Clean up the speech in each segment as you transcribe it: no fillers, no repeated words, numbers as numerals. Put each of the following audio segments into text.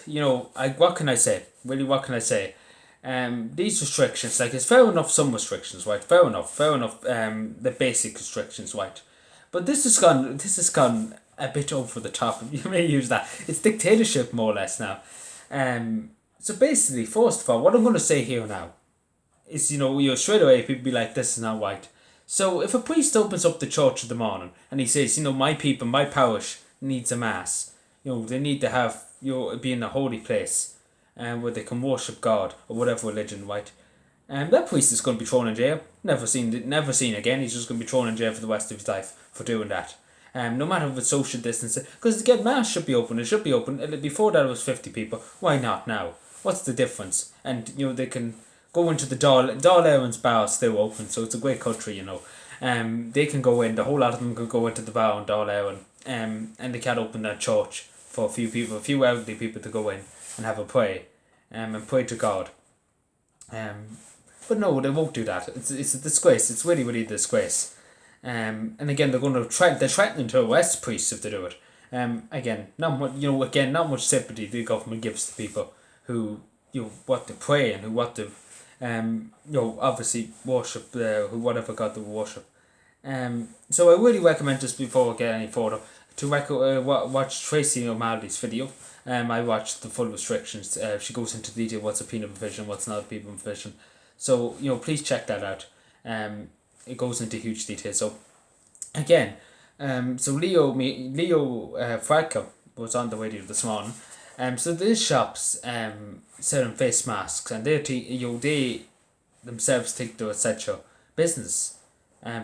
what can I say? Really, what can I say? These restrictions, like, it's fair enough. Some restrictions, right? Fair enough. Fair enough. The basic restrictions, right? But this has gone a bit over the top. You may use that. It's dictatorship, more or less now. So basically, first of all, what I'm going to say here now is, straight away people be like, this is not right. So if a priest opens up the church in the morning and he says, my people, my parish needs a mass, they need to have, be in a holy place, where they can worship God or whatever religion, right? And that priest is going to be thrown in jail. Never seen again. He's just going to be thrown in jail for the rest of his life for doing that. No matter if it's social distancing, because again, mass should be open. It should be open. Before that, it was 50 people. Why not now? What's the difference? And they can go into the Dáil Éireann's bar is still open, so it's a great country. They can go in. The whole lot of them can go into the bar in Dáil Éireann. And they can't open their church for a few people, a few elderly people to go in and have a pray, and pray to God. But no, they won't do that. It's a disgrace. It's really, really a disgrace. And again, they're threatening to arrest priests if they do it. Again, not much sympathy the government gives to people who, what to pray and who what to, obviously worship, who whatever God they worship. So I really recommend, just before I get any further, to watch Tracy O'Malley's video. I watched the full restrictions. She goes into detail what's a penal provision, what's not a penal provision. So please check that out. It goes into huge detail. So again, so Leo Fracco was on the radio this morning. So these shops selling face masks, and they themselves think they're essential business,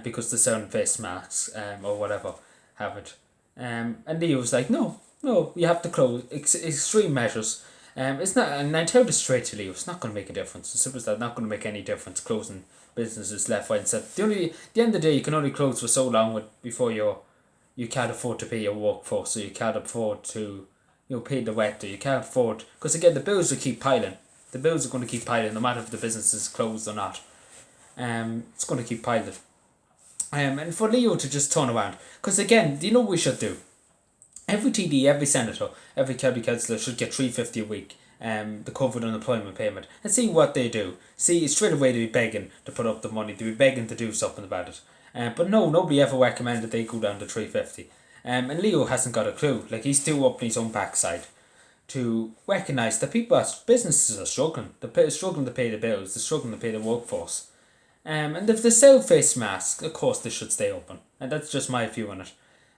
because they're selling face masks, or whatever have it. And Leo was like, no, you have to close. Extreme measures. It's not, and I tell this straight to Leo, it's not going to make a difference. It's simple as that. Not going to make any difference closing businesses left, right, and centre. The end of the day, you can only close for so long before you can't afford to pay your workforce, so you can't afford to pay the rent, or you can't afford, because again, the bills will keep piling. The bills are going to keep piling no matter if the business is closed or not. It's going to keep piling. And for Leo to just turn around, because again, do you know what we should do? Every TD, every senator, every county councillor should get $350 a week, the covered unemployment payment, and see what they do. See, straight away they'd be begging to put up the money, they'd be begging to do something about it. But no, nobody ever recommended they go down to $350. And Leo hasn't got a clue. Like, he's still up in his own backside to recognise that businesses are struggling. They're struggling to pay the bills, they're struggling to pay the workforce. And if they sell face masks, of course they should stay open. And that's just my view on it.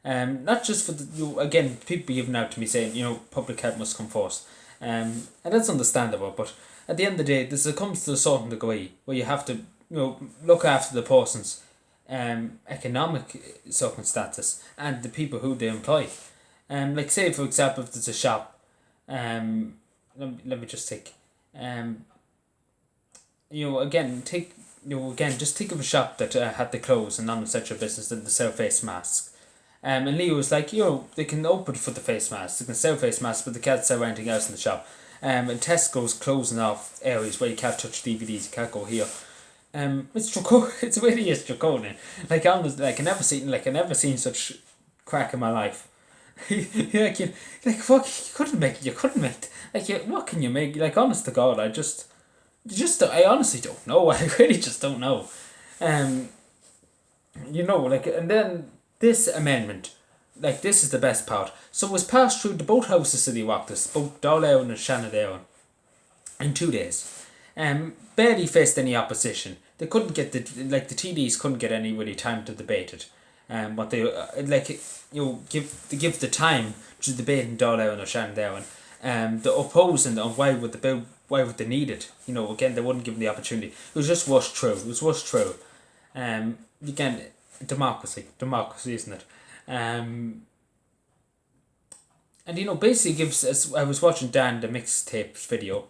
Not just for again, people giving out to me saying, public health must come first. And that's understandable, but at the end of the day, this comes to a certain degree where you have to, look after the person's economic circumstances and the people who they employ. Like, say, for example, if there's a shop, let me just take, just think of a shop that had to close, a non-essential business that they sell face masks. And Leo was like, they can open for the face masks, they can sell face masks, but they can't sell anything else in the shop. And Tesco's closing off areas where you can't touch DVDs, you can't go here. It's draconian. It really is draconian. Like, honestly, I never seen such crack in my life. What you couldn't make. What can you make? Like, honest to God, I honestly don't know. I really just don't know. And then this amendment, this is the best part. So it was passed through the both houses of the Oireachtas, both Dáil Éireann and Seanad Éireann, in 2 days. Barely faced any opposition. They couldn't get the TDs couldn't get any really time to debate it. But they give the time to debate in Dáil Éireann or Seanad Éireann. The opposing on why would they need it? Again, they wouldn't give them the opportunity. It was just rushed through. Again, democracy, isn't it? And basically gives. As I was watching Dan the mixtape video,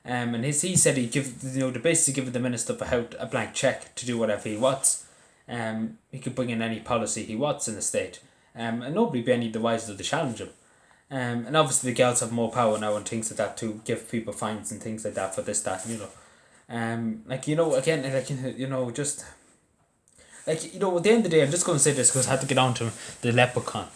and he said he'd give the basically give the Minister for Health a blank check to do whatever he wants. He could bring in any policy he wants in the state, and nobody be any the wiser to challenge him. And obviously the girls have more power now and things like that to give people fines and things like that for this, that, just at the end of the day, I'm just going to say this because I had to get on to the leprechaun.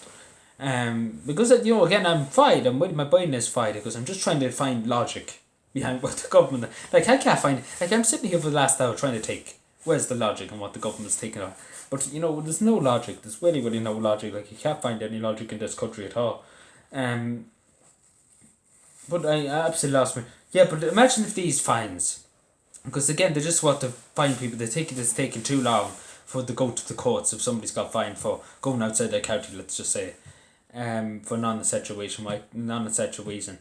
Because again, I'm fired. My brain is fired because I'm just trying to find logic behind what the government. Like I can't find. Like I'm sitting here for the last hour trying to take. Where's the logic and what the government's taking on? But there's no logic. There's really, really no logic. Like you can't find any logic in this country at all. But I absolutely lost me. Yeah, but imagine if these fines, because again they just want to fine people. It's taking too long for to go to the courts if somebody's got fined for going outside their county. Let's just say, for non-essential reason, right? Non-essential reason.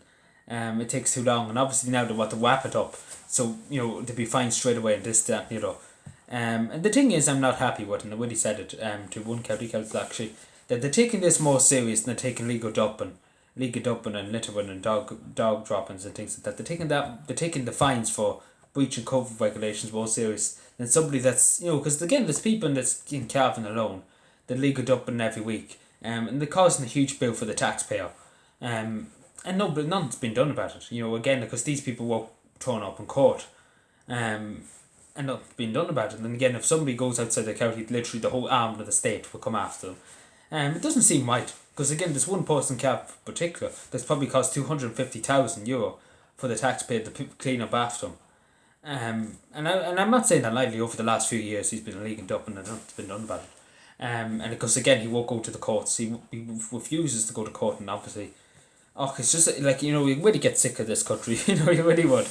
It takes too long, and obviously now they want to wrap it up. So to be fined straight away and this that and the thing is, I'm not happy with, and I already said it to one county council actually, that they're taking this more serious than they're taking legal dumping and littering and dog droppings and things like that. They're taking the fines for breaching COVID regulations more serious than somebody that's because again there's people that's in Cavan alone, the legal dumping every week, and they're causing a huge bill for the taxpayer, and but nothing's been done about it. Again because these people won't turn up in court, and not being done about it. And again, if somebody goes outside the county, literally the whole arm of the state will come after them. It doesn't seem right because again, there's one person in Cap in particular that's probably cost €250,000 for the taxpayer to clean up after him. And I'm not saying that lightly. Over the last few years, he's been illegal dumping and nothing's been done about it. And because again, he won't go to the courts. He refuses to go to court, and obviously, it's just like you really get sick of this country. You really would.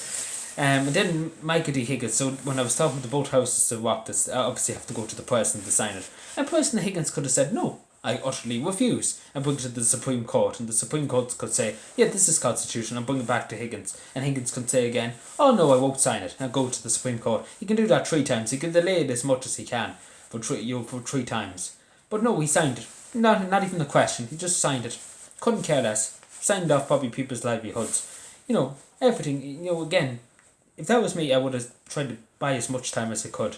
And then Michael D. Higgins, so when I was talking to both houses to rock this, I obviously have to go to the president to sign it. And President Higgins could have said, no, I utterly refuse, and bring it to the Supreme Court. And the Supreme Court could say, yeah, this is constitutional, and bring it back to Higgins. And Higgins could say again, oh no, I won't sign it, and go to the Supreme Court. He can do that 3 times. He can delay it as much as he can for 3 times. But no, he signed it. Not even a question. He just signed it. Couldn't care less. Signed off probably people's livelihoods. Everything, again, if that was me, I would have tried to buy as much time as I could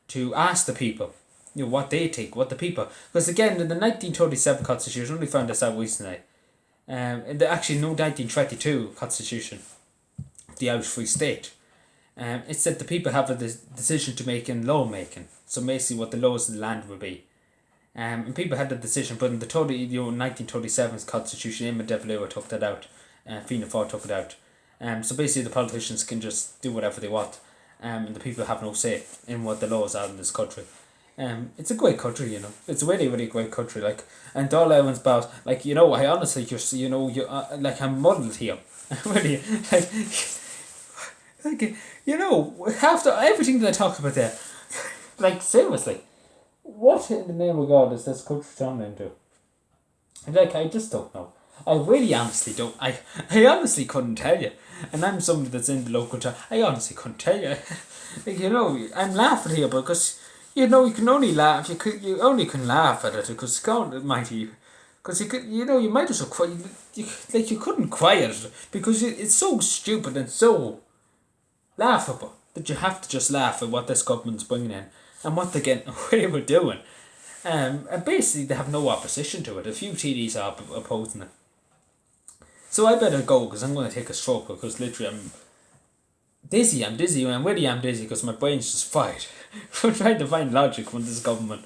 to ask the people, what they think, what the people. Because again, in the 1937 Constitution, only found this out recently. In the 1932 Constitution, the Irish Free State, it said the people have a decision to make in law making. So basically, what the laws of the land would be. And people had the decision, but in the 1937 Constitution, Eamon de Valera took that out. Fianna Fáil took it out. So basically the politicians can just do whatever they want, and the people have no say in what the laws are in this country. It's a great country, It's a really, really great country. Like, and Dáil Éireann's about, like, I honestly just, like, I'm muddled here. Really, after everything that I talked about there, like, seriously, what in the name of God is this country turned into? Like, I just don't know. I really honestly don't. I honestly couldn't tell you. And I'm somebody that's in the local town. I honestly couldn't tell you. I'm laughing here because, you can only laugh. You only can laugh at it because God Almighty. Because you might as well cry. You couldn't cry at it because it's so stupid and so laughable that you have to just laugh at what this government's bringing in and what they're getting away with doing. And basically they have no opposition to it. A few TDs are opposing it. So I better go because I'm going to take a stroke because literally I'm dizzy. I'm dizzy because my brain's just fried. I'm trying to find logic from this government.